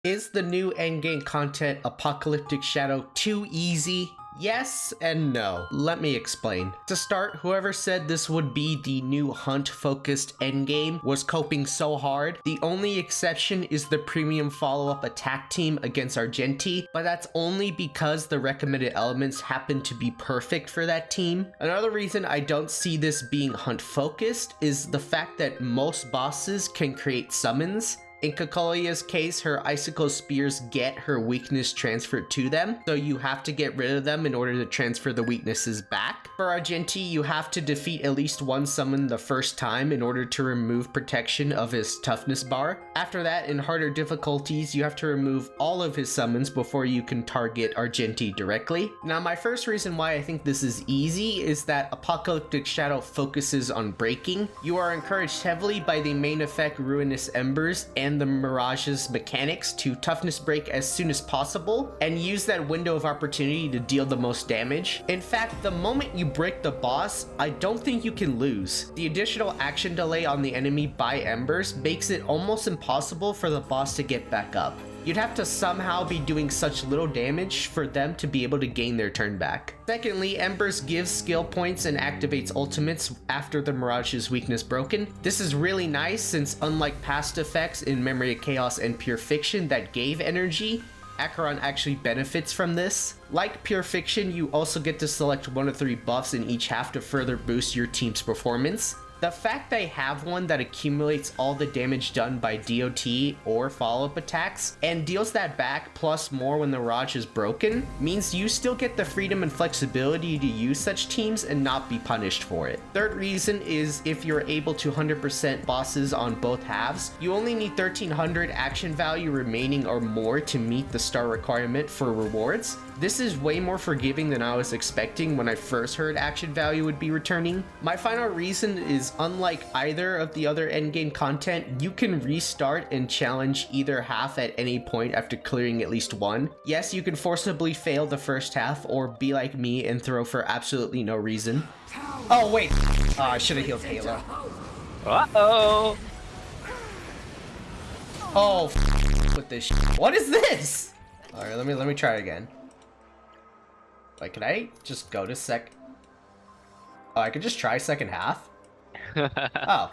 Is the new endgame content Apocalyptic Shadow too easy? Yes and no. Let me explain. To start, whoever said this would be the new hunt-focused endgame was coping so hard. The only exception is the premium follow-up attack team against Argenti, but that's only because the recommended elements happen to be perfect for that team. Another reason I don't see this being hunt-focused is the fact that most bosses can create summons. In Kokolia's case, her icicle spears get her weakness transferred to them, so you have to get rid of them in order to transfer the weaknesses back. For Argenti, you have to defeat at least one summon the first time in order to remove protection of his toughness bar. After that, in harder difficulties, you have to remove all of his summons before you can target Argenti directly. Now, my first reason why I think this is easy is that Apocalyptic Shadow focuses on breaking. You are encouraged heavily by the main effect Ruinous Embers and the Mirage's mechanics to toughness break as soon as possible and use that window of opportunity to deal the most damage. In fact, the moment you break the boss, I don't think you can lose. The additional action delay on the enemy by Embers makes it almost impossible for the boss to get back up. You'd have to somehow be doing such little damage for them to be able to gain their turn back. Secondly, Embers gives skill points and activates ultimates after the Mirage's weakness broken. This is really nice since unlike past effects in Memory of Chaos and Pure Fiction that gave energy, Acheron actually benefits from this. Like Pure Fiction, you also get to select one of 3 buffs in each half to further boost your team's performance. The fact they have one that accumulates all the damage done by DOT or follow-up attacks and deals that back plus more when the Mirage is broken means you still get the freedom and flexibility to use such teams and not be punished for it. Third reason is if you're able to 100% bosses on both halves, you only need 1300 action value remaining or more to meet the star requirement for rewards. This is way more forgiving than I was expecting when I first heard action value would be returning. My final reason is unlike either of the other endgame content, you can restart and challenge either half at any point after clearing at least one. Yes, you can forcibly fail the first half or be like me and throw for absolutely no reason. Oh wait, I should have healed Halo. Uh-oh. Oh, with this shit. What is this? All right, let me try it again. Like, can I just go to Oh, I could just try second half? Oh.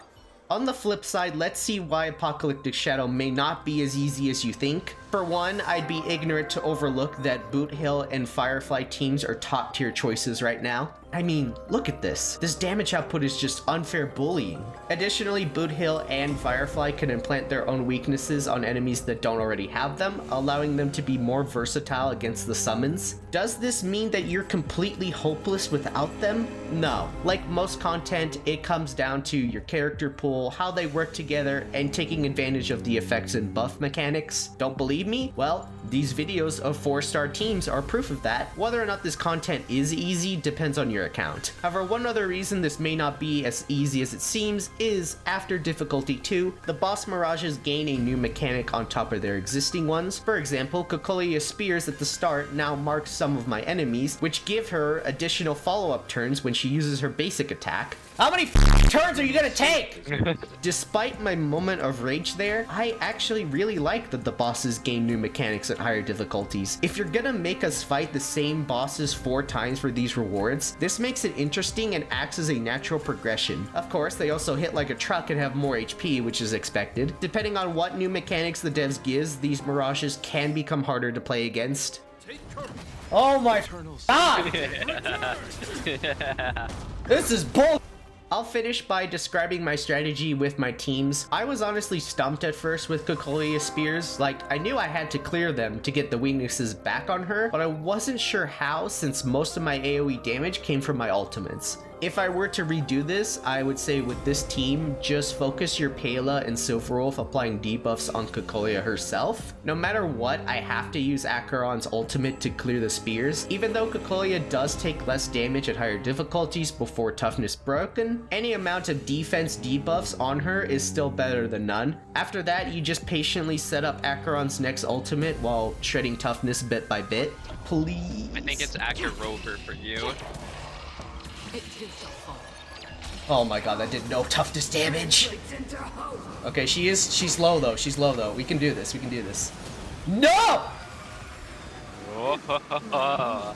On the flip side, let's see why Apocalyptic Shadow may not be as easy as you think. For one, I'd be ignorant to overlook that Boot Hill and Firefly teams are top tier choices right now. I mean, look at this. This damage output is just unfair bullying. Additionally, Boot Hill and Firefly can implant their own weaknesses on enemies that don't already have them, allowing them to be more versatile against the summons. Does this mean that you're completely hopeless without them? No. Like most content, it comes down to your character pool, how they work together, and taking advantage of the effects and buff mechanics. Don't believe me? Well, these videos of 4-star teams are proof of that. Whether or not this content is easy depends on your account. However, one other reason this may not be as easy as it seems is after difficulty 2, the boss Mirages gain a new mechanic on top of their existing ones. For example, Kokolia's spears at the start now mark some of my enemies, which give her additional follow-up turns when she uses her basic attack. How many turns are you gonna take? Despite my moment of rage there, I actually really like that the bosses gain new mechanics at higher difficulties. If you're gonna make us fight the same bosses 4 times for these rewards, this makes it interesting and acts as a natural progression. Of course, they also hit like a truck and have more HP, which is expected. Depending on what new mechanics the devs gives, these Mirages can become harder to play against. Oh my god! This is bull. I'll finish by describing my strategy with my teams. I was honestly stumped at first with Kokolia's spears. Like, I knew I had to clear them to get the weaknesses back on her, but I wasn't sure how since most of my AoE damage came from my ultimates. If I were to redo this, I would say with this team, just focus your Pela and Silverwolf applying debuffs on Kokolia herself. No matter what, I have to use Acheron's ultimate to clear the spears. Even though Kokolia does take less damage at higher difficulties before toughness broken, any amount of defense debuffs on her is still better than none. After that, you just patiently set up Acheron's next ultimate while shredding toughness bit by bit. Please. I think it's Acher Rover for you. Oh my god, that did no toughness damage. Okay, she's low though. She's low though. We can do this. We can do this. No! Oh.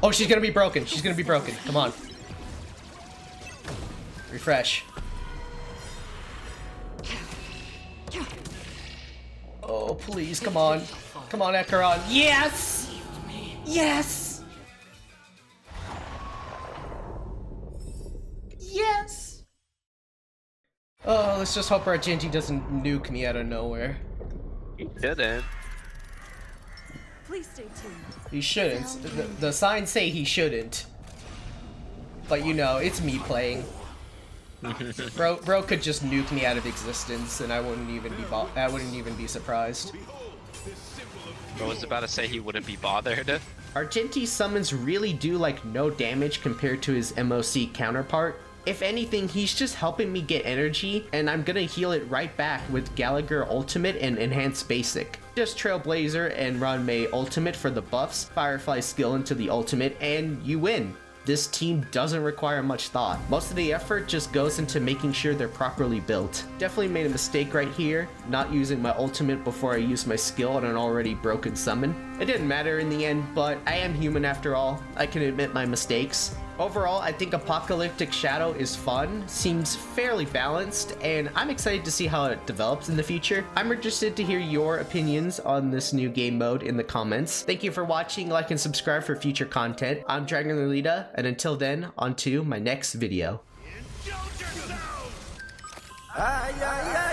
Oh, she's gonna be broken. She's gonna be broken. Come on. Refresh. Oh, please, come on. Come on, Ekaron. Yes! Yes! Yes! Oh, let's just hope Argenti doesn't nuke me out of nowhere. He didn't. Please stay tuned. He shouldn't. The signs say he shouldn't. But you know, it's me playing. Bro could just nuke me out of existence, and I wouldn't even be surprised. I was about to say he wouldn't be bothered. Argenti's summons really do like no damage compared to his MOC counterpart. If anything, he's just helping me get energy, and I'm gonna heal it right back with Gallagher Ultimate and Enhanced Basic. Just Trailblazer and Ranmei Ultimate for the buffs, Firefly skill into the Ultimate, and you win. This team doesn't require much thought. Most of the effort just goes into making sure they're properly built. Definitely made a mistake right here, not using my ultimate before I used my skill on an already broken summon. It didn't matter in the end, but I am human after all. I can admit my mistakes. Overall, I think Apocalyptic Shadow is fun, seems fairly balanced, and I'm excited to see how it develops in the future. I'm interested to hear your opinions on this new game mode in the comments. Thank you for watching, like and subscribe for future content. I'm DragonLordLeda, and until then, on to my next video. Ay, ay, ay.